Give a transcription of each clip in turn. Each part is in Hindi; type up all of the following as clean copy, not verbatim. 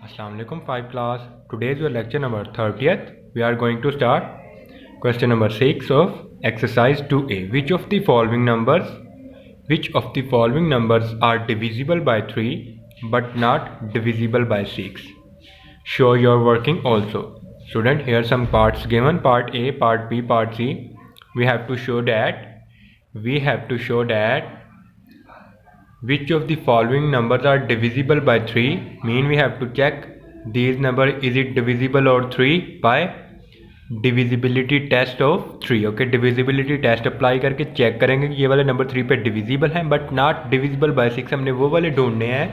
Assalamu alaikum 5 class. Today is your lecture number 30th. We are going to start question number 6 of exercise 2a. Which of the following numbers are divisible by 3 but not divisible by 6? Show your working also. Student, here are some parts given, part A, part B, part C. We have to show that which of the following numbers are divisible by 3, mean we have to check these number, is it divisible or 3 by divisibility test of 3. Okay, divisibility test apply करके चेक करेंगे कि ये वाले नंबर 3 पे डिविजिबल हैं बट नॉट डिविजिबल बाय 6. हमने वो वाले ढूंढने हैं,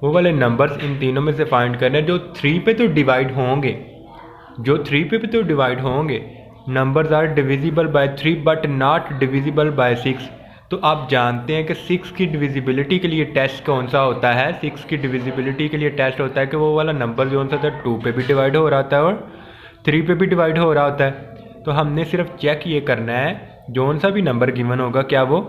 वो वाले नंबर्स इन तीनों में से फाइंड करने हैं जो 3 पे तो डिवाइड होंगे, numbers are divisible by 3 but not divisible by 6. तो आप जानते हैं कि 6 की डिविजिबिलिटी के लिए टेस्ट कौन सा होता है? 6 की डिविजिबिलिटी के लिए टेस्ट होता है कि वो वाला नंबर जो सा था 2 पे भी डिवाइड हो रहा होता है और 3 पे भी डिवाइड हो रहा होता है. तो हमने सिर्फ चेक ये करना है जौन सा भी नंबर गिवन होगा क्या वो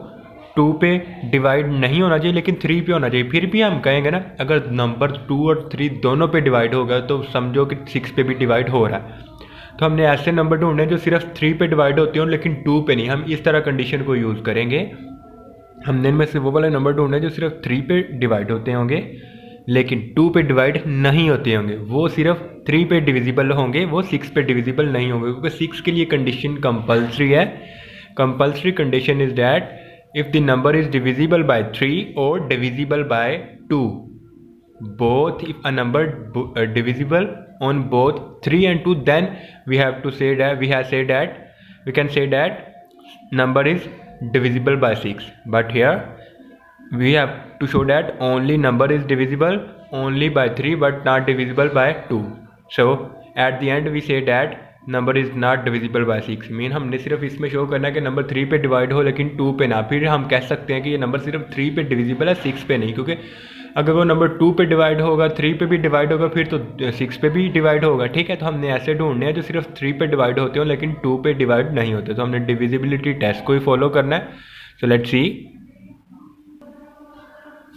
2 पे डिवाइड नहीं होना चाहिए लेकिन 3 पे होना चाहिए. फिर भी हम कहेंगे ना, अगर नंबर 2 और 3 दोनों पे डिवाइड होगा तो समझो कि 6 पे भी डिवाइड हो रहा है. तो हमने ऐसे नंबर ढूंढने जो सिर्फ 3 पे डिवाइड होते हो लेकिन 2 पे नहीं. हम इस तरह कंडीशन को यूज़ करेंगे. हमने इनमें से वो वाले नंबर ढूंढने जो सिर्फ 3 पे डिवाइड होते होंगे लेकिन 2 पे डिवाइड नहीं होते होंगे. वो सिर्फ 3 पे डिविजिबल होंगे, वो 6 पे डिविजिबल नहीं होंगे क्योंकि 6 के लिए कंडीशन कंपल्सरी है. Compulsory condition is that if the number is divisible by 3 और divisible by 2, both if a number divisible on both 3 and 2, then we can say that number is divisible by 6. But here we have to show that only number is divisible only by 3 but not divisible by 2. So at the end we say that number is not divisible by 6. Mean हमने सिर्फ इसमें शो करना है कि नंबर 3 पे डिवाइड हो लेकिन 2 पे ना. फिर हम कह सकते हैं कि ये नंबर सिर्फ 3 पे डिविजिबल है, 6 पे नहीं. क्योंकि अगर वो नंबर 2 पे डिवाइड होगा, 3 पे भी डिवाइड होगा, फिर तो 6 पे भी डिवाइड होगा. ठीक है, तो हमने ऐसे ढूंढने हैं जो सिर्फ 3 पे डिवाइड होते हो लेकिन 2 पे डिवाइड नहीं होते. तो हमने डिविजिबिलिटी टेस्ट को ही फॉलो करना है. So let's see.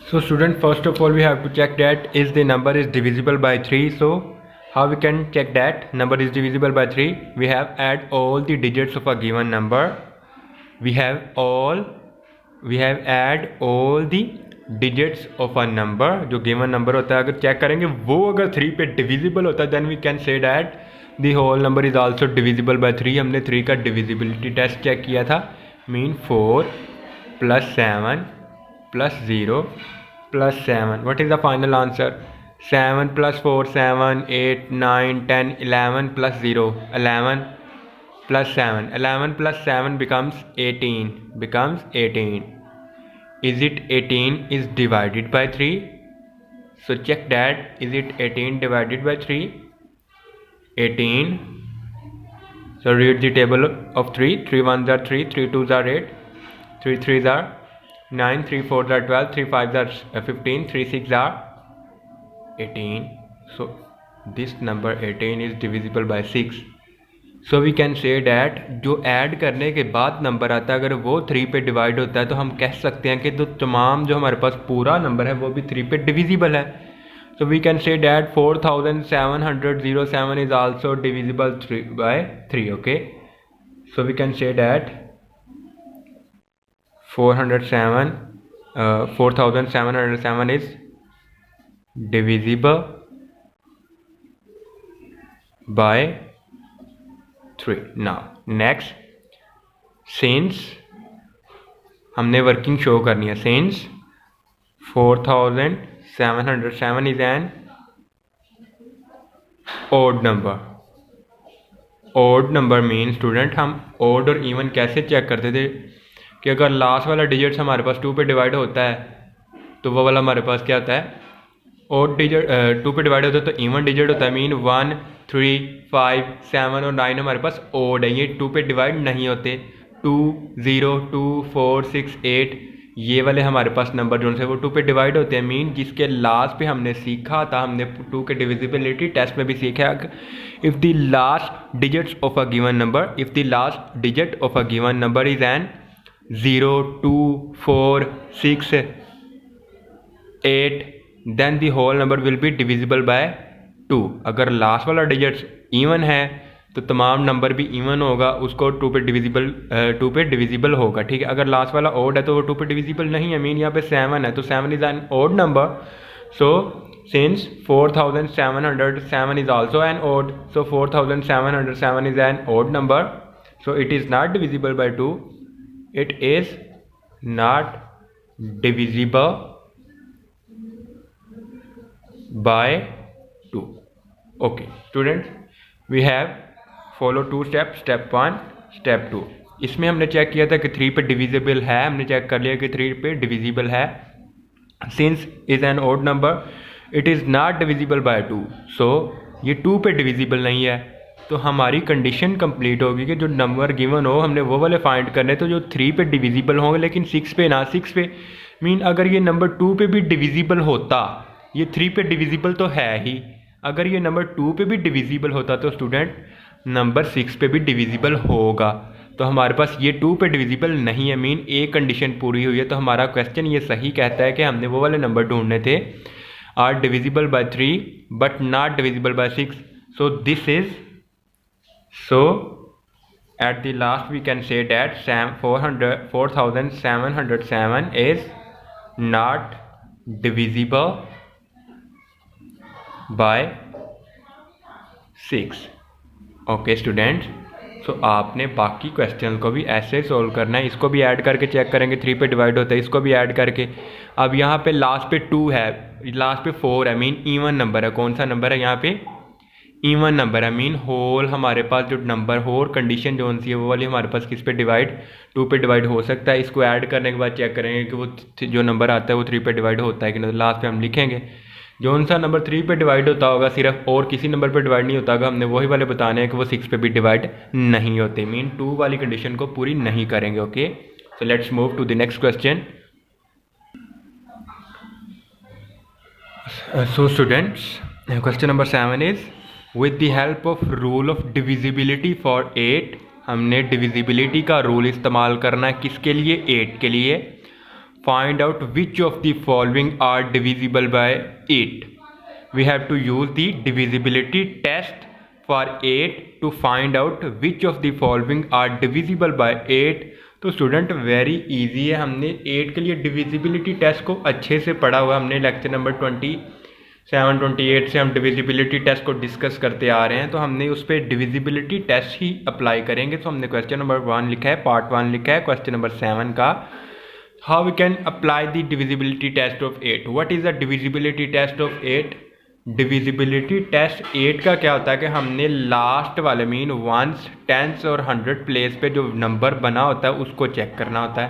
So student, first of all we have to check that is the number is divisible by 3. So how we can check that number is divisible by 3? We have add all the digits of a given number. We have add all the digits of a number. जो given number होता है अगर चेक करेंगे वो अगर 3 पे divisible होता है then we can say that the whole number is also divisible by 3. हमने 3 का divisibility test चेक किया था. Mean 4 plus 7 plus 0 plus 7. What is the final answer? 7 plus 4, 7, 8, 9, 10, 11 plus 0, 11 plus 7. 11 plus 7 becomes 18. Is it 18 is divided by 3? So check that. Is it 18 divided by 3? 18. So read the table of 3. 3 1s are 3, 3 2s are 8, 3 3s are 9, 3 4s are 12, 3 5s are 15, 3 6s are 18. So this number 18 is divisible by 6. So we can say that जो ऐड करने के बाद नंबर आता है अगर वो 3 पे डिवाइड होता है तो हम कह सकते हैं कि तो तमाम जो हमारे पास पूरा नंबर है वो भी 3 पे डिविजिबल है. So we can say that 4707 is also divisible by 3. Okay, so we can say that 4707 is divisible by 3. Now next, since हमने वर्किंग शो करनी है, since 4707 is an odd number means student हम odd और even कैसे चेक करते थे कि अगर लास्ट वाला डिजिट्स हमारे पास 2 पे डिवाइड होता है तो वो वाला हमारे पास क्या होता है, ओड डिजिट. 2 पे डिवाइड होता है तो इवन डिजिट होता है. मीन 1 3 5 7 और 9 हमारे पास ओड है, ये 2 पे डिवाइड नहीं होते. 2 0 2 4 6 8 ये वाले हमारे पास नंबर जो है वो 2 पे डिवाइड होते हैं. मीन जिसके लास्ट पे हमने सीखा था, हमने 2 के डिविजिबिलिटी टेस्ट में भी सीखा, if the last digits of a given number is an 0 2 4 6 8, then the whole number will be divisible by 2। अगर लास्ट वाला डिजिट्स इवन है तो तमाम नंबर भी इवन होगा, उसको 2 पे डिविजिबल होगा, ठीक है। अगर लास्ट वाला ओड है तो वो 2 पे डिविजिबल नहीं है। मीन यहाँ पे 7 है तो 7 is an odd number, so since 4707 is also an odd, so 4707 is an odd number, so it is not divisible by 2. It is not divisible by 2. Okay students, we have follow 2 steps, step 1, step 2. इसमें हमने चेक किया था कि 3 पे डिविजिबल है, हमने चेक कर लिया कि 3 पे डिविजिबल है। Since is an odd number, it is not divisible by 2, so ये 2 पे डिविजिबल नहीं है, तो हमारी कंडीशन कंप्लीट होगी कि जो नंबर गिवन हो हमने वो वाले फाइंड करने, तो जो 3 पे डिविजिबल होंगे लेकिन 6 पे ना। 6 पे मीन अगर ये नंबर 2 पे भी डिविजिबल होता, ये 3 पे डिविजिबल तो है ही, अगर ये नंबर 2 पे भी डिविजिबल होता तो स्टूडेंट नंबर 6 पे भी डिविजिबल होगा। तो हमारे पास ये 2 पे डिविजिबल नहीं है, मीन एक कंडीशन पूरी हुई है। तो हमारा क्वेश्चन ये सही कहता है कि हमने वो वाले नंबर ढूंढने थे are divisible by 3 but not divisible by 6। So this is, so at the last we can say that 4707 is not divisible by 6। Okay students, so आपने बाकी क्वेश्चन को भी ऐसे सोल्व करना है, इसको भी ऐड करके चेक करेंगे, 3 पे डिवाइड होता है, इसको भी ऐड करके। अब यहाँ पे लास्ट पे 2 है, लास्ट पे 4 है, मीन इवन नंबर है। कौन सा नंबर है यहाँ पे? इवन नंबर है, मीन होल हमारे पास जो नंबर हो और कंडीशन जो सी है वो वाली हमारे पास किस पे डिवाइड, 2 पे डिवाइड हो सकता है। इसको ऐड करने के बाद चेक करेंगे कि वो जो नंबर आता है वो 3 पे डिवाइड होता है कि नहीं। लास्ट पे हम लिखेंगे जो सा नंबर 3 पे डिवाइड होता होगा सिर्फ, और किसी नंबर पे डिवाइड नहीं होता होगा, हमने वही वाले बताने हैं कि वो 6 पे भी डिवाइड नहीं होते, मीन 2 वाली कंडीशन को पूरी नहीं करेंगे। Okay, so let's move to the next question. So students, question number 7 is with the help of rule of divisibility for 8, हमने डिविजिबिलिटी का रूल इस्तेमाल करना है किसके लिए? 8 के लिए। Find out which of the following are divisible by 8. We have to use the divisibility test for 8 to find out which of the following are divisible by 8. तो स्टूडेंट वेरी इजी है, हमने 8 के लिए डिविजिबिलिटी टेस्ट को अच्छे से पढ़ा हुआ। हमने लेक्चर नंबर 27-28 से हम डिविजिबिलिटी टेस्ट को डिस्कस करते आ रहे हैं, तो हमने उस पर डिविजिबिलिटी टेस्ट ही अप्लाई करेंगे। तो हमने क्वेश्चन नंबर 1 लिखा है, पार्ट 1 लिखा है क्वेश्चन नंबर 7 का। How we can apply the divisibility test of 8? What is the divisibility test of 8? Divisibility test 8 का क्या होता है कि हमने लास्ट वाले मीन वंस, टेंस और 100 प्लेस पे जो नंबर बना होता है उसको चेक करना होता है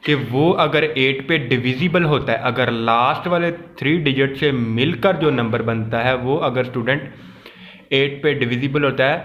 कि वो अगर 8 पे डिविजिबल होता है, अगर लास्ट वाले 3 डिजिट से मिलकर जो नंबर बनता है वो अगर स्टूडेंट 8 पे डिविजिबल होता है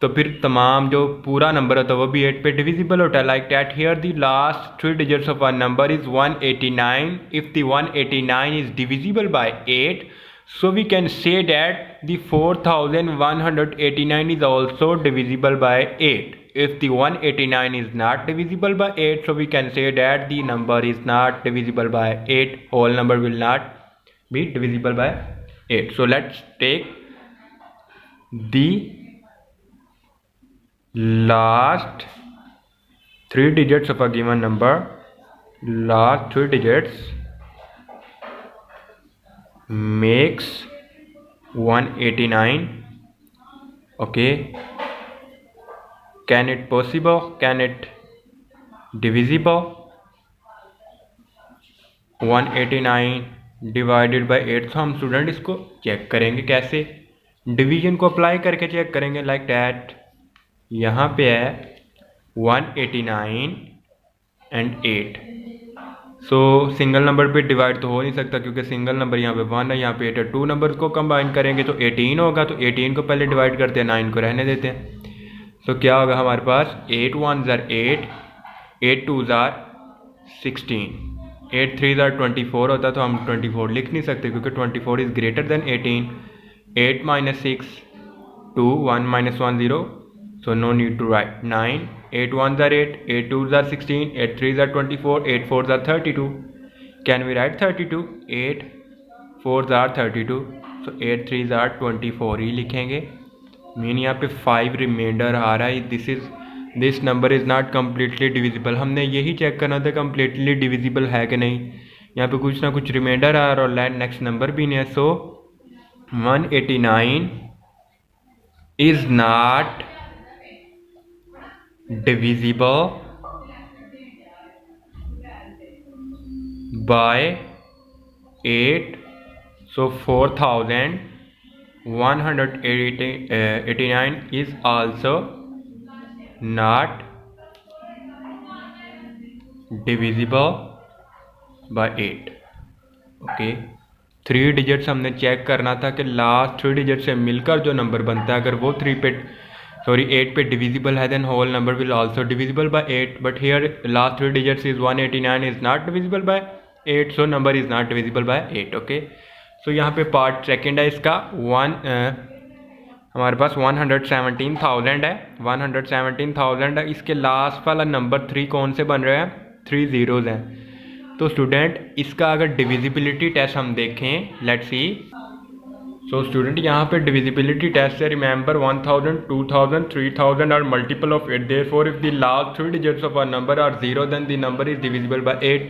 तो फिर तमाम जो पूरा नंबर होता है वो भी 8 पे डिविजिबल होता है। Like that here the last 3 digits of a number is 189। If the 189 is divisible by 8, so we can say that the 4189 is also divisible by 8. If the 189 is not divisible by 8, so we can say that the number is not divisible by 8. Whole number will not be divisible by 8. So let's take the last 3 digits of a given number. Last 3 digits makes 189. Okay, can it possible, can it divisible? 189 divided by 8। तो हम स्टूडेंट इसको चेक करेंगे कैसे, डिवीजन को अप्लाई करके चेक करेंगे। लाइक दैट यहाँ पे है 189 एंड 8, सो सिंगल नंबर पे डिवाइड तो हो नहीं सकता क्योंकि सिंगल नंबर यहाँ पे 1 है, यहाँ पे 8 है। 2 नंबर को कंबाइन करेंगे तो 18 होगा, तो 18 को पहले डिवाइड करते हैं, 9 को रहने देते हैं। तो क्या होगा हमारे पास 8 1s are 8, 8 2s are 16, 8 3s are 24 होता, तो हम 24 लिख नहीं सकते क्योंकि 24 is greater than 18। 8 minus 6 2, 1 minus 1 0, so no need to write 9. 8 1s are 8, 8 2s are 16, 8 3s are 24, 8 4s are 32. Can we write 32? 8 4s are 32. So 8 3 are 24 ही लिखेंगे। मीन यहाँ पे 5 रिमाइंडर आ रहा है, this number is not completely divisible. हमने यही चेक करना था कम्प्लीटली डिविजिबल है कि नहीं। यहाँ पे कुछ ना कुछ रिमाइंडर आ रहा है और नेक्स्ट नंबर भी नहीं है। सो 189 is not divisible by 8, so 4189 is also not divisible by 8। Okay, 3 digits हमने चेक करना था कि लास्ट 3 डिजिट से मिलकर जो नंबर बनता है अगर वो 8 पे डिविजिबल है then whole number will also divisible by 8, but here last 3 digits is 189 is not divisible by 8, so number is not divisible by 8। Okay, so यहाँ पे पार्ट सेकंड है इसका हमारे पास 117,000 है, 117,000 है। इसके लास्ट वाला नंबर 3 कौन से बन रहे हैं, 3 ज़ीरोज़ हैं। तो स्टूडेंट इसका अगर डिविजिबिलिटी टेस्ट हम देखें, लेट्स सी। सो स्टूडेंट यहाँ पे डिविजिबिलिटी टेस्ट है, remember 1000, 2000, 3000 are multiple of 8, therefore if the last 3 digits of a number are 0 then the number is divisible by 8।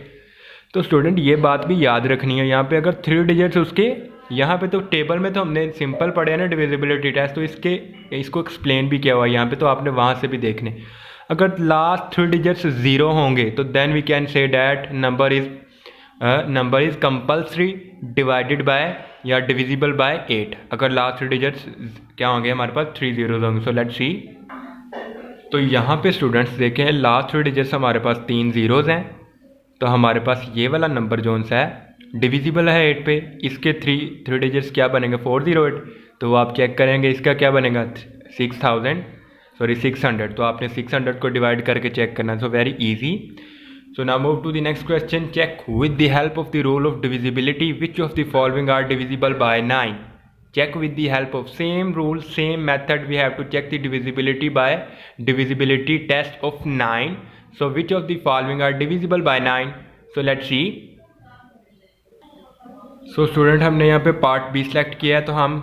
तो स्टूडेंट ये बात भी याद रखनी है, यहाँ पे अगर 3 डिजिट्स उसके, यहाँ पे तो टेबल में तो हमने सिंपल पढ़े है ना डिविजिबिलिटी टेस्ट, तो इसको एक्सप्लेन भी किया हुआ है यहाँ पे, तो आपने वहाँ से भी देखने। अगर लास्ट 3 डिजिट्स 0 होंगे तो then we can say that number is compulsory divided by या डिविजिबल बाय 8। अगर लास्ट 3 डिजिट्स क्या होंगे, हमारे पास 3 ज़ीरोज़ होंगे। So let's see. तो यहाँ पे स्टूडेंट्स देखें लास्ट 3 डिजिट्स हमारे पास 3 ज़ीरोज़ हैं, तो हमारे पास ये वाला नंबर जो सा है डिविजिबल है 8 पे। इसके 3 डिजिट्स क्या बनेंगे, 408। तो आप चेक करेंगे इसका क्या बनेगा, 600। तो आपने 600 को डिवाइड करके चेक करना। So very easy. So now move to the next question. Check with the help of the rule of divisibility which of the following are divisible by 9. Check with the help of same rule, same method. We have to check the divisibility by divisibility test of 9. So which of the following are divisible by 9? So let's see. So student हमने यहाँ पे पार्ट बी सेलेक्ट किया है, तो हम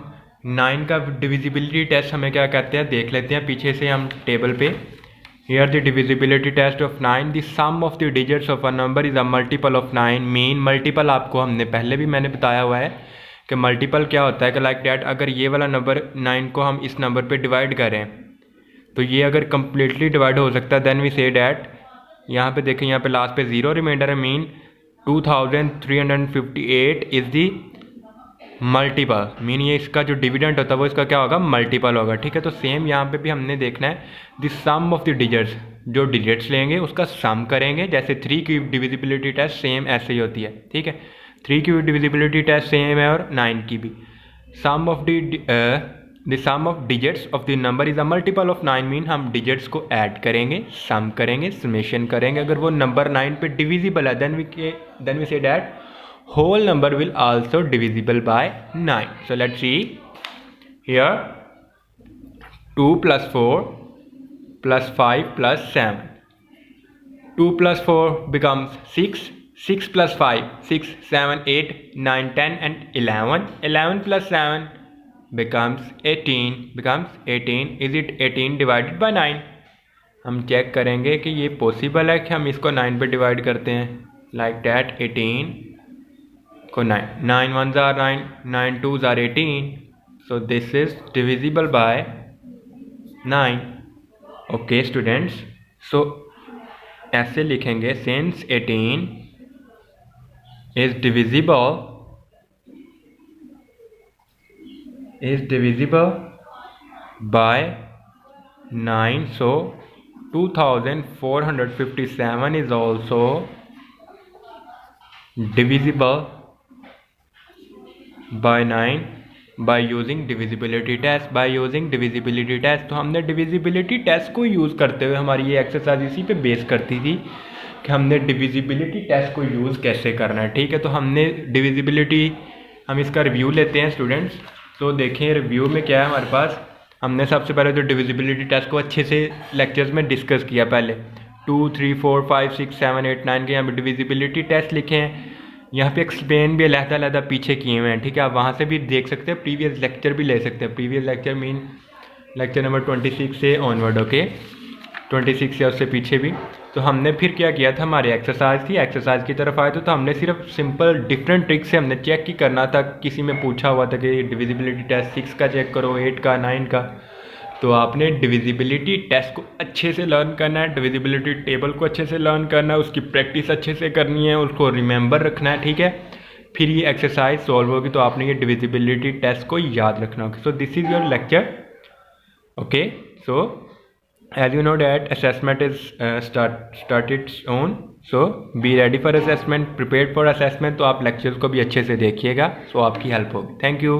9 का डिविजिबिलिटी टेस्ट हमें क्या कहते हैं देख लेते हैं पीछे से हम टेबल पे। Here the divisibility test of 9, the sum of the digits of a number is a multiple of 9। Mean multiple आपको हमने पहले भी मैंने बताया हुआ है कि मल्टीपल क्या होता है कि लाइक डैट, अगर ये वाला नंबर 9 को हम इस नंबर पे डिवाइड करें तो ये अगर कम्प्लीटली डिवाइड हो सकता है, देन वी से डैट। यहाँ पे देखें, यहाँ पे लास्ट पे 0 रिमाइंडर है, mean 2358 is the multiple. Mean ये इसका जो डिविडेंड होता है वो इसका क्या होगा, मल्टीपल होगा। ठीक है, तो सेम यहाँ पे भी हमने देखना है the sum of the digits, जो डिजिट्स लेंगे उसका सम करेंगे। जैसे 3 की डिविजिबिलिटी टेस्ट सेम ऐसे ही होती है। ठीक है, 3 की डिविजिबिलिटी टेस्ट सेम है और 9 की भी। Sum of the sum of digits of the number is a multiple of 9। Mean हम डिजिट्स को ऐड करेंगे, सम करेंगे, समेशन करेंगे। अगर वो नंबर 9 पे डिविजिबल है then we say that whole number will also divisible by 9। So let's see here 2 plus 4 plus 5 plus 7। 2 plus 4 becomes 6, 6 plus 5 6, 7, 8, 9, 10 and 11। 11 plus 7 becomes 18। Is it 18 divided by 9? हम चेक करेंगे कि ये पॉसिबल है कि हम इसको 9 पे डिवाइड करते हैं, लाइक डैट 18 को 9 1s are 9, 9 2s are 18, so this is divisible by 9। okay students, so ऐसे लिखेंगे since 18 is divisible by 9, so 2457 is also divisible by 9 by using divisibility test। तो हमने divisibility test को यूज़ करते हुए हमारी ये एक्सरसाइज इसी पे बेस करती थी कि हमने divisibility test को यूज़ कैसे करना है। ठीक है, तो हमने divisibility, हम इसका रिव्यू लेते हैं स्टूडेंट्स। तो देखें रिव्यू में क्या है हमारे पास। हमने सबसे पहले तो divisibility test को अच्छे से लेक्चर्स में डिस्कस किया। पहले 2 3 4 5 6 7 8 9 के यहाँ पे divisibility test लिखे हैं। यहाँ पे एक्सप्लेन भी अलग-अलग पीछे किए हुए हैं, ठीक है। आप वहाँ से भी देख सकते हैं, प्रीवियस लेक्चर भी ले सकते हैं। Previous lecture mean lecture number 26 से ऑनवर्ड, ओके, 26 या उससे पीछे भी। तो हमने फिर क्या किया था, हमारी एक्सरसाइज थी, एक्सरसाइज की तरफ आए तो हमने सिर्फ सिंपल डिफरेंट ट्रिक से हमने चेक ही करना था। किसी में पूछा हुआ था कि डिविजिबिलिटी टेस्ट 6 का चेक करो, 8 का, 9 का। तो आपने डिविजिबिलिटी टेस्ट को अच्छे से लर्न करना है, डिविजिबिलिटी टेबल को अच्छे से लर्न करना है, उसकी प्रैक्टिस अच्छे से करनी है, उसको रिमेंबर रखना है, ठीक है। फिर ये एक्सरसाइज सॉल्व होगी तो आपने ये डिविजिबिलिटी टेस्ट को याद रखना होगा। So this is your lecture, okay. So as you know that assessment is started soon, so be ready for assessment, prepared for assessment। तो आप लेक्चर्स को भी अच्छे से देखिएगा, सो आपकी हेल्प होगी। Thank you.